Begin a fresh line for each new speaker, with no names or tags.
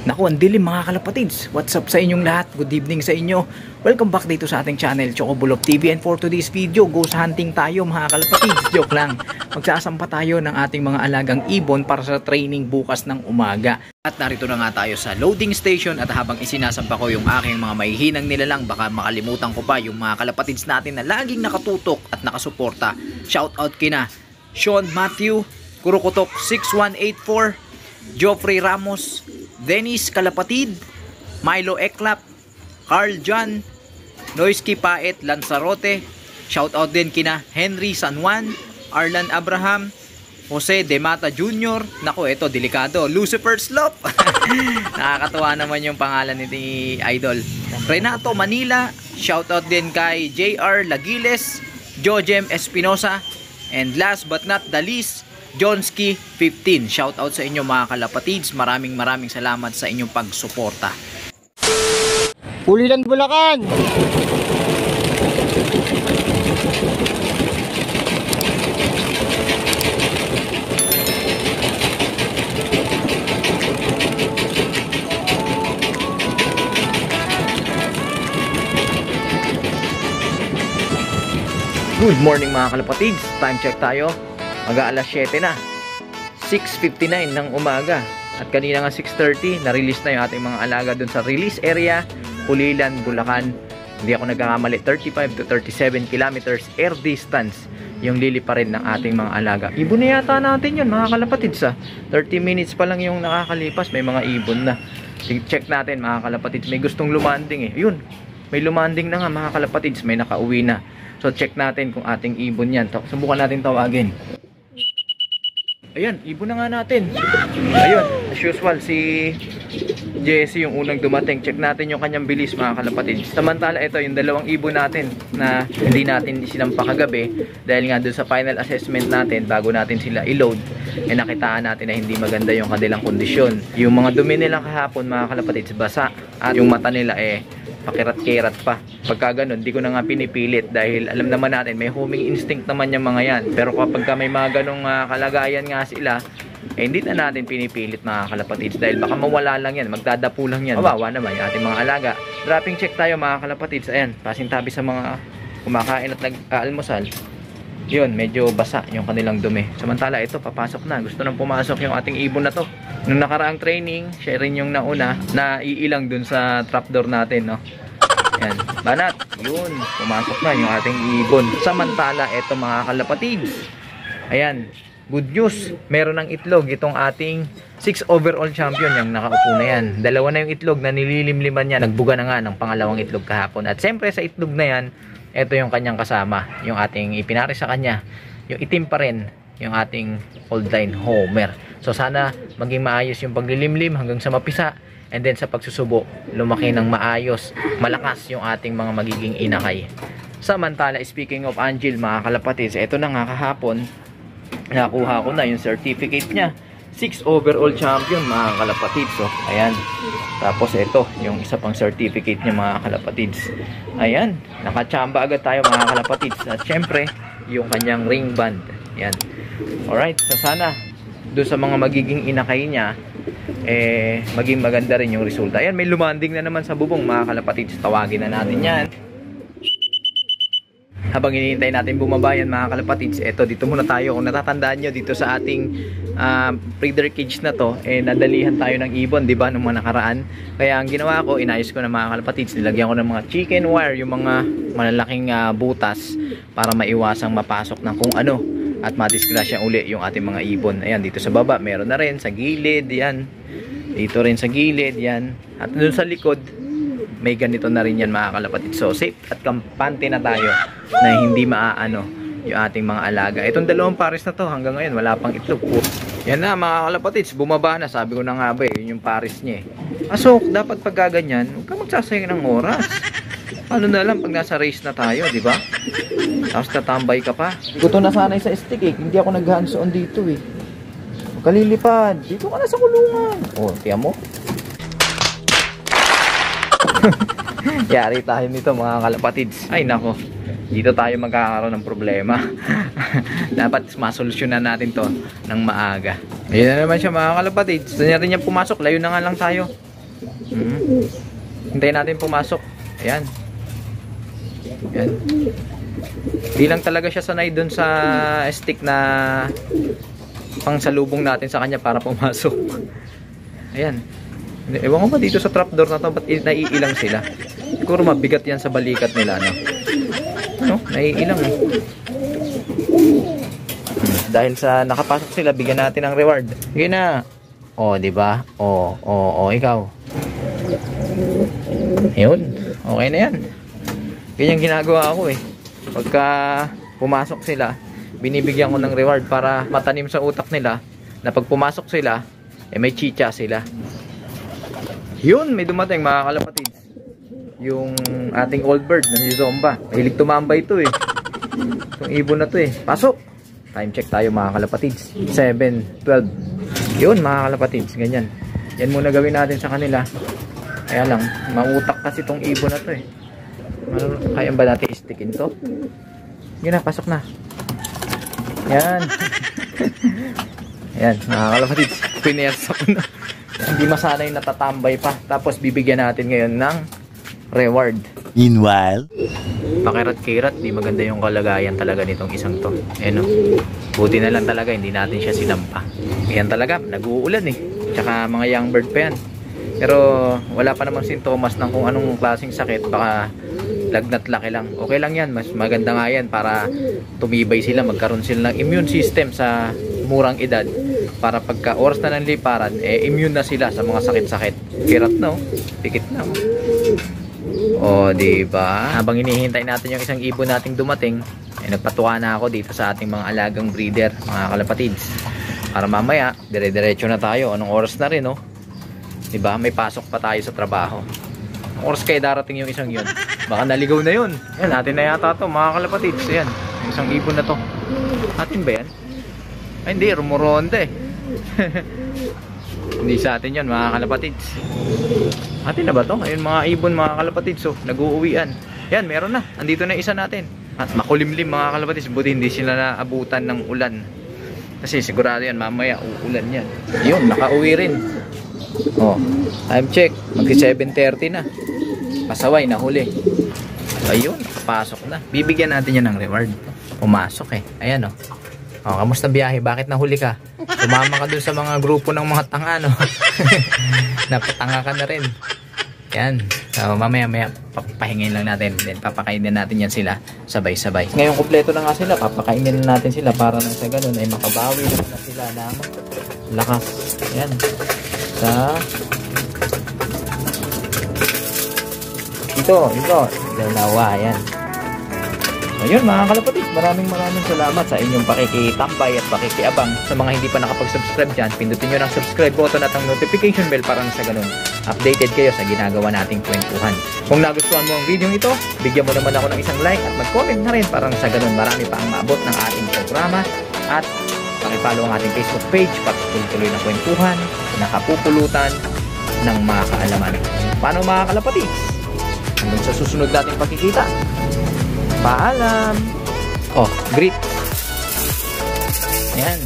Naku, ang dilim mga kalapatids. What's up sa inyong lahat? Good evening sa inyo. Welcome back dito sa ating channel, Chocobulok TV. And for today's video, ghost hunting tayo mga kalapatids. Joke lang. Magsasampa tayo ng ating mga alagang ibon para sa training bukas ng umaga. At narito na nga tayo sa loading station at habang isinasampa ko yung aking mga mahihinang nilalang, baka makalimutan ko pa yung mga kalapatids natin na laging nakatutok at nakasuporta. Shoutout kina Sean Matthew, Kurukotok 6184, Geoffrey Ramos, Dennis Kalapatid, Milo Eklap, Carl John, Noisky Paet Lanzarote. Shoutout din kina Henry San Juan, Arlan Abraham, Jose De Mata Jr. Nako, ito delikado, Lucifer Slop. Nakakatuwa naman yung pangalan ni Idol. Renato Manila. Shoutout din kay JR Lagiles, Jojem Espinosa, and last but not the least, Johnsky 15. Shoutout sa inyo mga kalapatids. Maraming salamat sa inyong pagsuporta.
Pulilan Bulacan.
Good morning mga kalapatids. Time check tayo. Mag-aalas 7 na, 6:59 ng umaga. At kanina nga 6:30, na-release na yung ating mga alaga dun sa release area, Pulilan, Bulacan. Hindi ako nagkakamali, 35 to 37 kilometers air distance yung liliparin ng ating mga alaga. Ibon na yata natin yun mga kalapatids. 30 minutes pa lang yung nakakalipas, may mga ibon na. Check natin mga kalapatids, may gustong lumanding eh. Yun, may lumanding na nga mga kalapatids, may nakauwi na. So check natin kung ating ibon yan. Subukan natin tawagin. Ayan, ibon na nga natin. Ayun, as usual, si Jesse yung unang dumating. Check natin yung kanyang bilis mga kalapatids. Samantala ito yung dalawang ibon natin na hindi natin sinampa kagabi dahil nga dun sa final assessment natin bago natin sila i-load, nakitaan natin na hindi maganda yung kanilang kondisyon. Yung mga dumi nila kahapon mga kalapatids, basa, at yung mata nila pakirat-kirat pa. Pagka ganun, di ko na nga pinipilit dahil alam naman natin may homing instinct naman yung mga yan. Pero kapag may mga ganong kalagayan nga sila, hindi na natin pinipilit mga kalapatids dahil baka mawala lang yan, magdadapo lang yan. Kawawa naman yung ating mga alaga. Dropping check tayo mga kalapatids. Ayan, pasintabi sa mga kumakain at nag-aalmusal. Yun, medyo basa yung kanilang dumi. Samantala ito, papasok na. Gusto nang pumasok yung ating ibon na to. Nung nakaraang training, siya rin yung nauna na iilang dun sa trapdoor natin, no? Yan, banat. Yun, pumasok na yung ating ibon. Samantala, ito mga kalapatids. Ayan, good news. Meron ng itlog itong ating 6 overall champion, yung nakaupo na yan. Dalawa na yung itlog na nililimliman niya. Nagbuga na nga ng pangalawang itlog kahapon. At siyempre sa itlog na yan, ito yung kanyang kasama, yung ating ipinari sa kanya, yung itim pa rin, yung ating old line Homer. So sana maging maayos yung paglilimlim hanggang sa mapisa, and then sa pagsusubo, lumaki ng maayos, malakas yung ating mga magiging inakay. Samantala, speaking of Angel mga kalapatids, ito na nga kahapon, nakuha ko na yung certificate niya. 6 overall champion mga kalapatids. So, ayan. Tapos ito, yung isa pang certificate niya mga kalapatids. Ayan, nakachamba agad tayo mga kalapatids. At syempre, yung kanyang ring band. Ayan. Alright, so sana doon sa mga magiging inakay niya, maging maganda rin yung resulta. Ayan, may lumanding na naman sa bubong mga kalapatids. Tawagin na natin yan. Habang hinihintay natin bumaba yan mga kalapatids, eto dito muna tayo. Kung natatandaan nyo dito sa ating breeder cage na to, nadalihan tayo ng ibon, di ba, nung mga nakaraan. Kaya ang ginawa ko, inayos ko na mga kalapatids, nilagyan ko ng mga chicken wire, yung mga malalaking butas para maiwasang mapasok ng kung ano at madisgrasya uli yung ating mga ibon. Ayan, dito sa baba meron na rin, sa gilid yan, dito rin sa gilid yan, at dun sa likod may ganito na rin yan mga kalapatid. So safe at kampante na tayo na hindi maaano yung ating mga alaga. Itong dalawang pares na to hanggang ngayon wala pang itlog. Yan na mga kalapatids, bumaba na. Sabi ko na nga ba yun yung pares niya So dapat pag gaganyan, huwag kang magsasayang ng oras. Ano na lang pag nasa race na tayo, di ba? Tapos tatambay ka pa. Gusto na sanay sa stick hindi ako nag-hands on dito Kalilipad, dito ka na sa kulungan. Tiyan mo. Yari tayo nito mga kalapatids. Ay nako, dito tayo magkakaroon ng problema. Dapat masolusyonan natin to ng maaga. Ayun na naman siya mga kalapatids. Gusto niya rin niya pumasok. Layo na nga lang tayo. Hintayin natin pumasok. Ayan. Ayan. Di lang talaga siya sanay dun sa stick na pangsalubong natin sa kanya para pumasok. Ayan. Ewan ko ba dito sa trapdoor na to, ba't naiilang sila? Siguro mabigat yan sa balikat nila, no? No? Naiilang eh. Dahil sa nakapasok sila, bigyan natin ng reward. Sige na. O, diba? O, ikaw. Ayun. Okay na yan. Ganyan ginagawa ko eh. Pagka pumasok sila, binibigyan ko ng reward para matanim sa utak nila na pag pumasok sila, eh may chicha sila. Yun, may dumating mga kalapatids. Yung ating old bird na si Zomba. Mahilig tumambay ito eh. Itong ibon na to eh. Pasok! Time check tayo mga kalapatids. 7:12. Yun mga kalapatids, ganyan. Yan muna gawin natin sa kanila. Kaya lang, mautak kasi itong ibon na to eh. Kaya ba natin i-stickin to? Yun na, pasok na. Yan. Yan, mga kalapatids. Pinersa ko na. Hindi masanay natatambay pa. Tapos bibigyan natin ngayon ng reward.
Meanwhile,
pakirat-kirat, di maganda yung kalagayan talaga nitong isang to. No? Buti na lang talaga, hindi natin siya sinampa. Yan talaga, nag-uulan eh. Tsaka mga young bird pa yan. Pero wala pa namang sintomas ng kung anong klaseng sakit. Baka lagnat laki lang. Okay lang yan, mas maganda nga yan para tumibay sila, magkaroon sila ng immune system sa murang edad. Para pagka oras na ng liparan, eh immune na sila sa mga sakit-sakit. Kirat no? Pikit na. O, diba? Habang hinihintay natin yung isang ibon nating dumating, eh nagpatuwa na ako dito sa ating mga alagang breeder, mga kalapatids. Para mamaya, dire-diretso na tayo. Anong oras na rin, no? Diba? May pasok pa tayo sa trabaho. Anong oras kaya darating yung isang yun? Baka naligaw na yun. Yan, natin na yata to, mga kalapatids. Yan, yung isang ibon na to. Atin ba yan? Ay, hindi, rumuronda eh. Hindi sa atin yan mga kalapatids. Atin na ba to? Ayun mga ibon mga kalapatids. So nag-uuwian. Yan meron na. Andito na isa natin. At makulimlim mga kalapatids. Buti hindi sila naabutan ng ulan. Kasi sigurado yan mamaya uulan yan. Yun nakauwi rin. Oh, time check. Magsi 7:30 na. Pasaway na huli. Ayun nakapasok na. Bibigyan natin yan ng reward. Pumasok eh. Ayan oh. Oh, kamusta biyahe? Bakit nahuli ka? Sumama ka dun sa mga grupo ng mga tanga, no? Napatanga ka na rin. Yan. So, mamaya papahingin lang natin. Then, papakainin natin yan sila sabay-sabay. Ngayon, kumpleto na nga sila. Papakainin na natin sila para nang sa ganun ay makabawi na sila ng lakas. Yan. Sa ito. Dalawa. Yan. Ayun mga kalapatids, maraming salamat sa inyong pakikitambay at pakikiabang. Sa mga hindi pa nakapag-subscribe dyan, pindutin nyo ng subscribe button at ang notification bell para sa ganun updated kayo sa ginagawa nating kwentuhan. Kung nagustuhan mo ang video ito, bigyan mo naman ako ng isang like at mag-comment na rin para sa ganun marami pa ang maabot ng ating programa. At pakipollow ang ating Facebook page para tuloy na kwentuhan, nakapupulutan ng mga kaalaman. Paano mga kalapatids? Hanggang sa susunod nating pagkikita. Paalam. Oh, greet. Ayan.